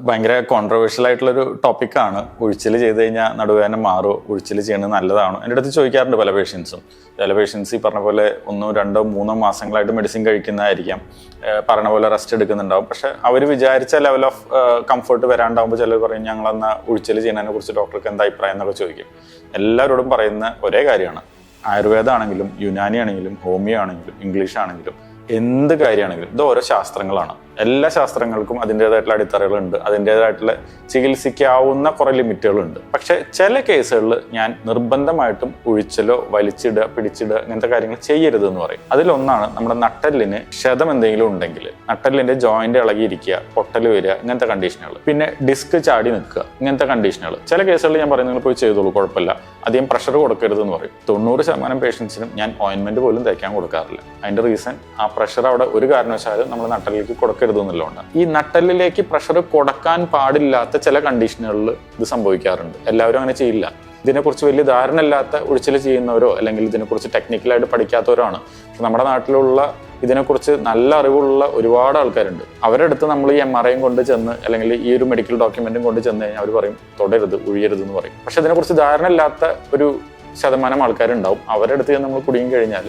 ഭയങ്കര കോൺട്രവേഴ്ഷ്യൽ ആയിട്ടുള്ളൊരു ടോപ്പിക്കാണ്. ഉഴിച്ചിൽ ചെയ്ത് കഴിഞ്ഞാൽ നടുവേദന മാറുമോ, ഉഴിച്ചിൽ ചെയ്യുന്നത് നല്ലതാണോ? എൻ്റെ അടുത്ത് ചോദിക്കാറുണ്ട് പല പേഷ്യൻസും. ചില പേഷ്യൻസ് ഈ പറഞ്ഞ പോലെ 1, 2, 3 മാസങ്ങളായിട്ട് മെഡിസിൻ കഴിക്കുന്നതായിരിക്കാം, പറഞ്ഞ പോലെ റെസ്റ്റ് എടുക്കുന്നുണ്ടാവും. പക്ഷെ അവർ വിചാരിച്ച ലെവൽ ഓഫ് കംഫർട്ട് വരാണ്ടാവുമ്പോൾ ചിലർ പറയും ഞങ്ങളെന്നാൽ ഉഴിച്ചിൽ ചെയ്യുന്നതിനെ കുറിച്ച് ഡോക്ടർക്ക് എന്താ അഭിപ്രായം എന്നൊക്കെ ചോദിക്കും. എല്ലാവരോടും പറയുന്ന ഒരേ കാര്യമാണ്, ആയുർവേദ ആണെങ്കിലും യുനാനി ആണെങ്കിലും ഹോമിയോ ആണെങ്കിലും ഇംഗ്ലീഷ് ആണെങ്കിലും എന്ത് കാര്യമാണെങ്കിലും ഇത് ഓരോ ശാസ്ത്രങ്ങളാണ്. എല്ലാ ശാസ്ത്രങ്ങൾക്കും അതിൻ്റേതായിട്ടുള്ള അടിത്തറകളുണ്ട്, അതിൻ്റേതായിട്ടുള്ള ചികിത്സിക്കാവുന്ന കുറേ ലിമിറ്റുകളുണ്ട്. പക്ഷെ ചില കേസുകളിൽ ഞാൻ നിർബന്ധമായിട്ടും ഉഴിച്ചലോ വലിച്ചിടുക പിടിച്ചിടുക ഇങ്ങനത്തെ കാര്യങ്ങൾ ചെയ്യരുതെന്ന് പറയും. അതിലൊന്നാണ് നമ്മുടെ നട്ടെല്ലിന് ക്ഷതം എന്തെങ്കിലും ഉണ്ടെങ്കിൽ, നട്ടെല്ലിന്റെ ജോയിന്റ് ഇളകിയിരിക്കുക, പൊട്ടൽ വരിക, ഇങ്ങനത്തെ കണ്ടീഷനുകൾ. പിന്നെ ഡിസ്ക് ചാടി നിൽക്കുക, ഇങ്ങനത്തെ കണ്ടീഷനുകൾ. ചില കേസുകളിൽ ഞാൻ പറയുന്നത് പോയി ചെയ്തോളൂ, കുഴപ്പമില്ല, അധികം പ്രഷർ കൊടുക്കരുതെന്ന് പറയും. 90% പേഷ്യൻസിനും ഞാൻ ഓയിൻമെന്റ് പോലും തേക്കാൻ കൊടുക്കാറില്ല. അതിന്റെ റീസൺ ആ പ്രഷർ അവിടെ ഒരു കാരണവശാലും നമ്മൾ നട്ടെല്ലിലേക്ക് കൊടുക്കരുതെന്നുള്ളതാണ്. ഈ നട്ടെല്ലിലേക്ക് പ്രഷർ കൊടുക്കാൻ പാടില്ലാത്ത ചില കണ്ടീഷനുകളിൽ ഇത് സംഭവിക്കാറുണ്ട്. എല്ലാവരും അങ്ങനെ ചെയ്യില്ല. ഇതിനെക്കുറിച്ച് വലിയ ധാരണ ഇല്ലാത്ത ഉഴിച്ചിൽ ചെയ്യുന്നവരോ അല്ലെങ്കിൽ ഇതിനെക്കുറിച്ച് ടെക്നിക്കലായിട്ട് പഠിക്കാത്തവരോ ആണ്. നമ്മുടെ നാട്ടിലുള്ള ഇതിനെക്കുറിച്ച് നല്ല അറിവുള്ള ഒരുപാട് ആൾക്കാരുണ്ട്. അവരുടെ അടുത്ത് നമ്മൾ ഈ MRIയും കൊണ്ട് ചെന്ന് അല്ലെങ്കിൽ ഈ ഒരു മെഡിക്കൽ ഡോക്യുമെന്റും കൊണ്ട് ചെന്ന് കഴിഞ്ഞാൽ അവർ പറയും തൊടരുത്, ഉഴിയരുത് എന്ന് പറയും. പക്ഷെ ഇതിനെക്കുറിച്ച് ധാരണ ഇല്ലാത്ത ഒരു ശതമാനം ആൾക്കാരുണ്ടാവും. അവരുടെ അടുത്ത് നമ്മൾ കുടുങ്ങി കഴിഞ്ഞാൽ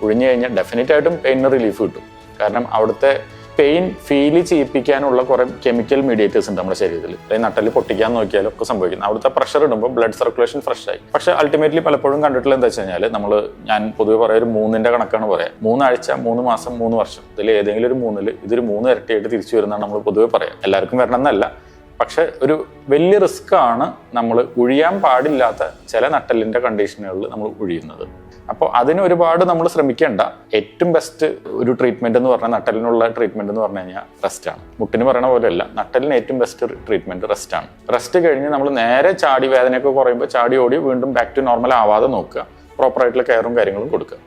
ഉഴിഞ്ഞു കഴിഞ്ഞാൽ ഡെഫിനറ്റ് ആയിട്ടും പെയിന് റിലീഫ് കിട്ടും. കാരണം അവിടുത്തെ പെയിൻ ഫീൽ ചെയ്യിപ്പിക്കാനുള്ള കുറെ കെമിക്കൽ മീഡിയേറ്റേഴ്സ് ഉണ്ട് നമ്മുടെ ശരീരത്തിൽ. അതായത് നട്ടല് പൊട്ടിക്കാൻ നോക്കിയാലും ഒക്കെ സംഭവിക്കുന്നത് അവിടുത്തെ പ്രഷർ ഇടുമ്പോൾ ബ്ലഡ് സർക്കുലേഷൻ ഫ്രഷ് ആയി. പക്ഷെ അൾട്ടിമേറ്റ്ലി പലപ്പോഴും കണ്ടിട്ടുള്ള എന്താ വെച്ച് കഴിഞ്ഞാൽ ഞാൻ പൊതുവെ പറയാം ഒരു 3ന്റെ കണക്കാണ് പറയാം. 3 ആഴ്ച, 3 മാസം, 3 വർഷം, ഇതിൽ ഏതെങ്കിലും ഒരു 3-ൽ ഇതൊരു 3 ഇരട്ടിയായിട്ട് തിരിച്ചു വരുന്നതാണ് നമ്മൾ പൊതുവെ പറയാം. എല്ലാവർക്കും വരണം എന്നല്ല, പക്ഷെ ഒരു വലിയ റിസ്ക് ആണ് നമ്മൾ ഉഴിയാൻ പാടില്ലാത്ത ചില നട്ടലിന്റെ കണ്ടീഷനുകളിൽ നമ്മൾ ഉഴിയുന്നത്. അപ്പോൾ അതിന് ഒരുപാട് നമ്മൾ ശ്രമിക്കേണ്ട. ഏറ്റവും ബെസ്റ്റ് ഒരു ട്രീറ്റ്മെന്റ് എന്ന് പറഞ്ഞാൽ നട്ടലിനുള്ള ട്രീറ്റ്മെന്റ് എന്ന് പറഞ്ഞു കഴിഞ്ഞാൽ റെസ്റ്റ് ആണ്. മുട്ടിന് പറയണ പോലെയല്ല, നട്ടലിന് ഏറ്റവും ബെസ്റ്റ് ട്രീറ്റ്മെന്റ് റെസ്റ്റ് ആണ്. റെസ്റ്റ് കഴിഞ്ഞ് നമ്മൾ നേരെ ചാടി വേദനയൊക്കെ കുറയുമ്പോൾ ചാടി ഓടി വീണ്ടും ബാക്ക് ടു നോർമൽ ആവാതെ നോക്കുക. പ്രോപ്പറായിട്ടുള്ള കെയറും കാര്യങ്ങളും കൊടുക്കുക.